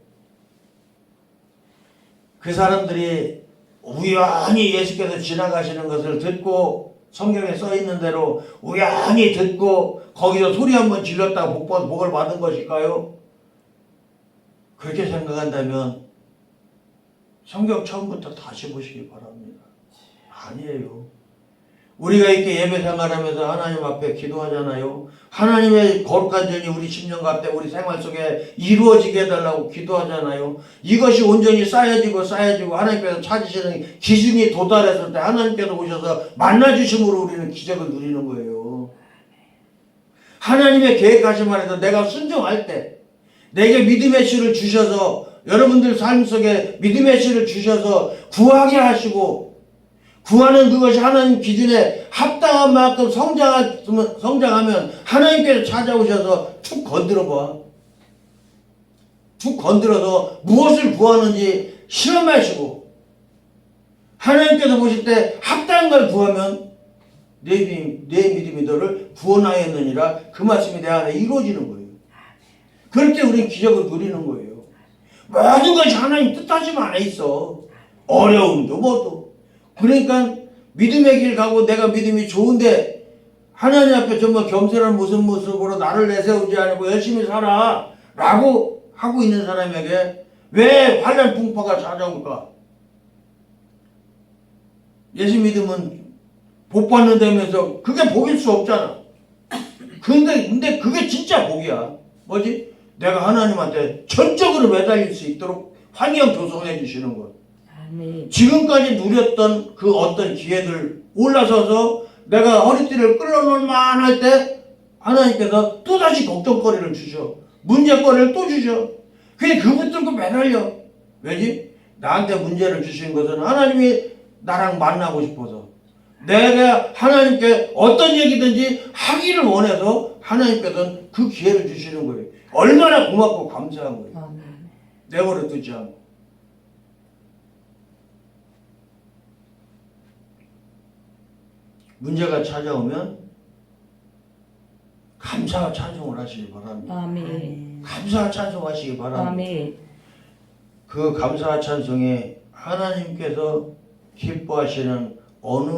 [SPEAKER 1] 그 사람들이 우연히 예수께서 지나가시는 것을 듣고 성경에 써 있는 대로 우연히 듣고 거기서 소리 한번 질렀다고 복을 받은 것일까요? 그렇게 생각한다면 성경 처음부터 다시 보시기 바랍니다. 아니에요. 우리가 이렇게 예배 생활하면서 하나님 앞에 기도하잖아요. 하나님의 거룩한 전이 우리 심령 가운데 우리 생활 속에 이루어지게 해달라고 기도하잖아요. 이것이 온전히 쌓여지고 하나님께서 찾으시는 기준이 도달했을 때 하나님께서 오셔서 만나주심으로 우리는 기적을 누리는 거예요. 하나님의 계획하신 말에서 내가 순종할 때 내게 믿음의 씨를 주셔서 여러분들 삶 속에 믿음의 씨를 주셔서 구하게 하시고 구하는 그것이 하나님 기준에 합당한 만큼 성장하면 하나님께서 찾아오셔서 툭 건드려봐. 툭 건드려서 무엇을 구하는지 시험하시고 하나님께서 보실 때 합당한 걸 구하면 내 믿음이 너를 구원하였느니라 그 말씀이 내 안에 이루어지는 거예요. 그럴 때 우리는 기적을 누리는 거예요. 모든 것이 하나님 뜻하심 안에 있어. 어려움도 뭐도. 그러니까 믿음의 길 가고 내가 믿음이 좋은데 하나님 앞에 정말 겸손한 무슨 모습으로 나를 내세우지 않고 열심히 살아 라고 하고 있는 사람에게 왜 환난 풍파가 찾아올까? 예수 믿으면 복 받는다면서 그게 복일 수 없잖아. 근데 그게 진짜 복이야. 뭐지? 내가 하나님한테 전적으로 매달릴 수 있도록 환경 조성해 주시는 것.
[SPEAKER 2] 아멘.
[SPEAKER 1] 지금까지 누렸던 그 어떤 기회들 올라서서 내가 허리띠를 끌어놓을 만할 때 하나님께서 또다시 걱정거리를 주셔. 문제거리를 또 주셔. 그게 그 붙들고 매달려. 왜지? 나한테 문제를 주신 것은 하나님이 나랑 만나고 싶어서 내가 하나님께 어떤 얘기든지 하기를 원해서 하나님께서는 그 기회를 주시는 거예요. 얼마나 고맙고 감사한 거예요.
[SPEAKER 2] 아멘.
[SPEAKER 1] 내버려 두지 않고. 문제가 찾아오면 감사와 찬송을 하시기 바랍니다.
[SPEAKER 2] 아멘.
[SPEAKER 1] 감사와 찬송하시기 바랍니다.
[SPEAKER 2] 아멘.
[SPEAKER 1] 그 감사와 찬송에 하나님께서 기뻐하시는 어느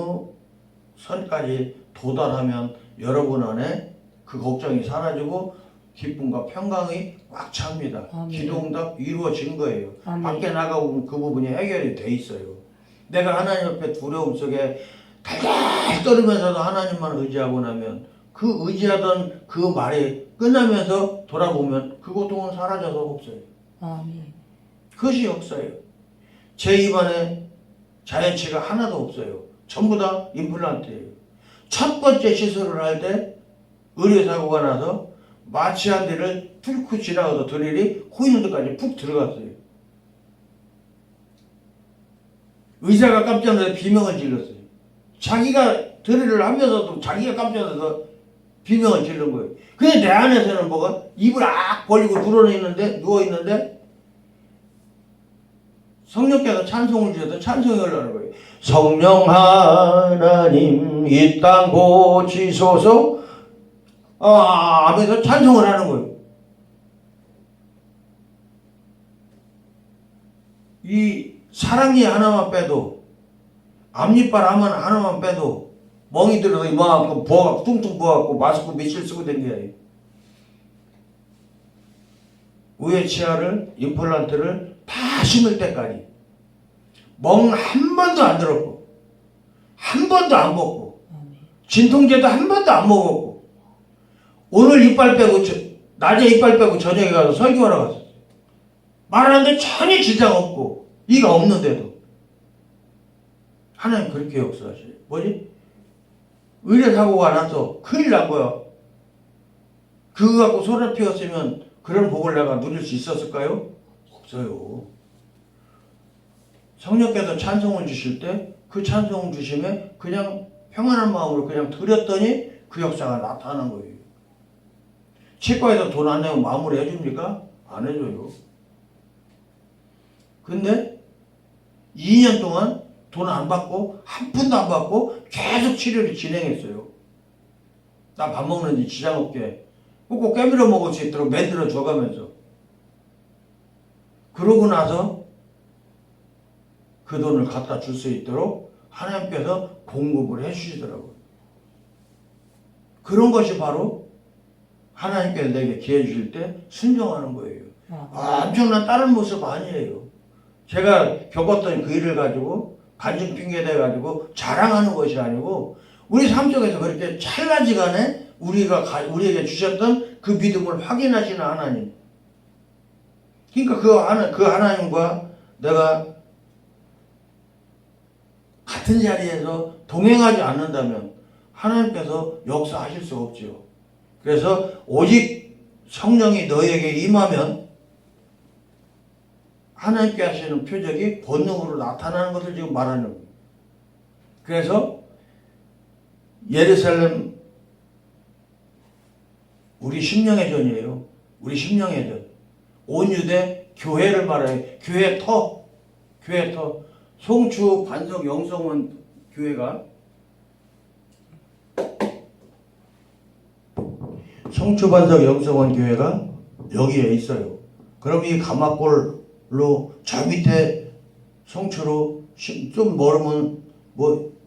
[SPEAKER 1] 선까지 도달하면 여러분 안에 그 걱정이 사라지고 기쁨과 평강이 꽉 찹니다.
[SPEAKER 2] 아멘.
[SPEAKER 1] 기도응답 이루어진 거예요.
[SPEAKER 2] 아멘.
[SPEAKER 1] 밖에 나가보면 그 부분이 해결이 돼 있어요. 내가 하나님 앞에 두려움 속에 달달 떨으면서도 하나님만 의지하고 나면 그 의지하던 그 말이 끝나면서 돌아보면 그 고통은 사라져서 없어요.
[SPEAKER 2] 아멘.
[SPEAKER 1] 그것이 역사예요. 제 입안에 자연치가 하나도 없어요. 전부 다 임플란트예요. 첫 번째 시술을 할 때 의료사고가 나서 마취한 데를 뚫고 지나가서 드릴이 코 있는 데까지 푹 들어갔어요. 의사가 깜짝 놀라서 비명을 질렀어요. 자기가 드릴을 하면서도 자기가 깜짝 놀라서 비명을 지른 거예요. 근데 내 안에서는 뭐가 입을 악 벌리고 누워있는데 성령께서 찬송을 주셔서 찬송이 흘러가는 거예요. 성령 하나님 이 땅 고치소서 하면서 찬송을 하는 거예요. 이 사랑니 하나만 빼도 앞니빨 하나만 빼도 멍이 들어서 이만큼 부어갖고 퉁퉁 부어갖고 마스크 며칠 쓰고 댕겨요. 우회 치아를 임플란트를 다 심을 때까지 멍 한 번도 안 들었고 한 번도 안 먹고 진통제도 한 번도 안 먹었고 오늘 이빨 빼고 낮에 이빨 빼고 저녁에 가서 설교하러 갔었어요. 말하는데 전혀 지장 없고 이가 없는데도 하나님 그렇게 역사하셔요. 뭐지? 의료사고가 나서 큰일 난 거야. 그거 갖고 소리 피웠으면 그런 복을 내가 누릴 수 있었을까요? 없어요. 성령께서 찬송을 주실 때 그 찬송을 주시면 그냥 평안한 마음으로 그냥 드렸더니 그 역사가 나타나는 거예요. 치과에서 돈 안 내면 마무리 해줍니까? 안 해줘요. 근데 2년 동안 돈 안 받고 한 푼도 안 받고 계속 치료를 진행했어요. 나 밥 먹는지 지장 없게 꼭 깨물어 먹을 수 있도록 만들어 줘가면서 그러고 나서 그 돈을 갖다 줄 수 있도록 하나님께서 공급을 해주시더라고요. 그런 것이 바로 하나님께서 내게 기회 주실 때 순종하는 거예요. 엄청난 다른 모습 아니에요. 제가 겪었던 그 일을 가지고 간증 핑계 대가지고 자랑하는 것이 아니고 우리 삶 속에서 그렇게 찰나지간에 우리에게 주셨던 그 믿음을 확인하시는 하나님. 그러니까 그 하나님과 내가 같은 자리에서 동행하지 않는다면 하나님께서 역사하실 수 없죠. 그래서 오직 성령이 너에게 임하면 하나님께 하시는 표적이 본능으로 나타나는 것을 지금 말하는 거예요. 그래서 예루살렘 우리 심령의 전이에요. 우리 심령의 전. 온 유대 교회를 말해요. 교회 터. 송추 반석 영성원 교회가 송추 반석 영성원 교회가 여기에 있어요. 그럼 이 가마골로 저 밑에 송추로 좀 멀으면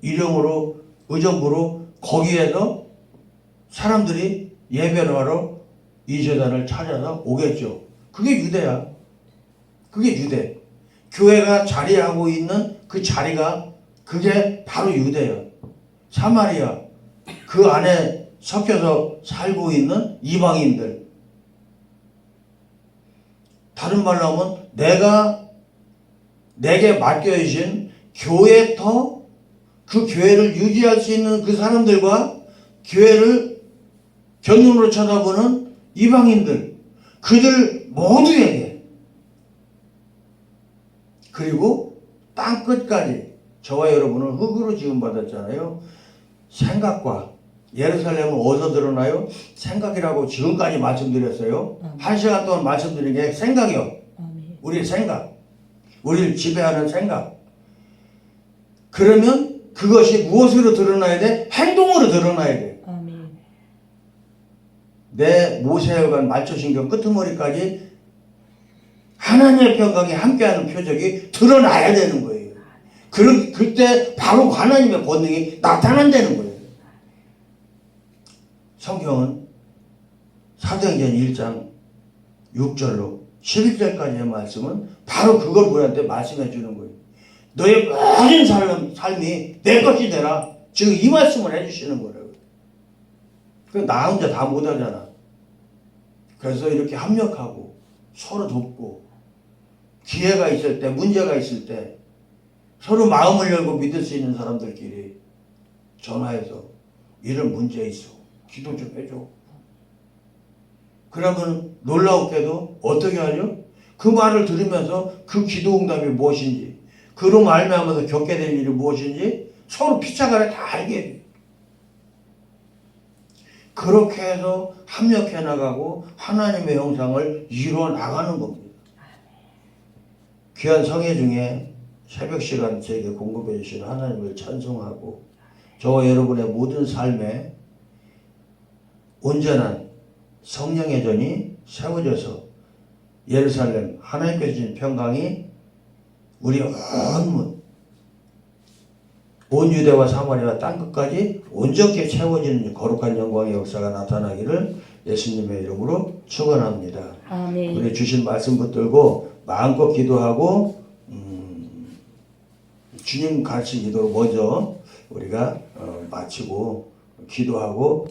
[SPEAKER 1] 일용으로 의정부로 거기에서 사람들이 예배를 하러 이 제단을 찾아서 오겠죠. 그게 유대야. 그게 유대. 교회가 자리하고 있는 그 자리가 그게 바로 유대야. 사마리아. 그 안에 섞여서 살고 있는 이방인들. 다른 말로 하면 내가 내게 맡겨주신 교회터 그 교회를 유지할 수 있는 그 사람들과 교회를 견눈으로 쳐다보는 이방인들 그들 모두에게 그리고 땅끝까지 저와 여러분은 흙으로 지음받았잖아요. 생각과 예루살렘은 어디서 드러나요? 생각이라고 지금까지 말씀드렸어요. 1시간 동안 말씀드린 게 생각이요.
[SPEAKER 2] 아멘.
[SPEAKER 1] 우리의 생각. 우리를 지배하는 생각. 그러면 그것이 무엇으로 드러나야 돼? 행동으로 드러나야 돼.
[SPEAKER 2] 아멘.
[SPEAKER 1] 내 모세혈관 말초신경 끄트머리까지 하나님의 평강이 함께하는 표적이 드러나야 되는 거예요. 그때 바로 하나님의 권능이 나타난다는 거예요. 성경은 사도행전 1장 6절로 11절까지의 말씀은 바로 그걸 우리한테 말씀해 주는 거예요. 너의 모든 삶이 내 것이 되라. 지금 이 말씀을 해주시는 거예요. 나 혼자 다 못하잖아. 그래서 이렇게 협력하고 서로 돕고 기회가 있을 때 문제가 있을 때 서로 마음을 열고 믿을 수 있는 사람들끼리 전화해서 이런 문제 있어. 기도 좀 해줘. 그러면 놀라웠게도 어떻게 하죠? 그 말을 들으면서 그 기도 응답이 무엇인지 그로 말미암아서 겪게 될 일이 무엇인지 서로 피차간에 다 알게 돼요. 그렇게 해서 합력해 나가고 하나님의 형상을 이루어 나가는 겁니다. 귀한 성회 중에 새벽 시간 저에게 공급해 주신 하나님을 찬송하고 저와 여러분의 모든 삶에 온전한 성령의 전이 세워져서 예루살렘 하나님께서 주신 평강이 우리 온 유대와 사마리아 땅끝까지 온전히 채워지는 거룩한 영광의 역사가 나타나기를 예수님의 이름으로 축원합니다.
[SPEAKER 2] 아멘.
[SPEAKER 1] 우리 주신 말씀 붙들고 마음껏 기도하고 주님 가르친 기도로 먼저 우리가 마치고 기도하고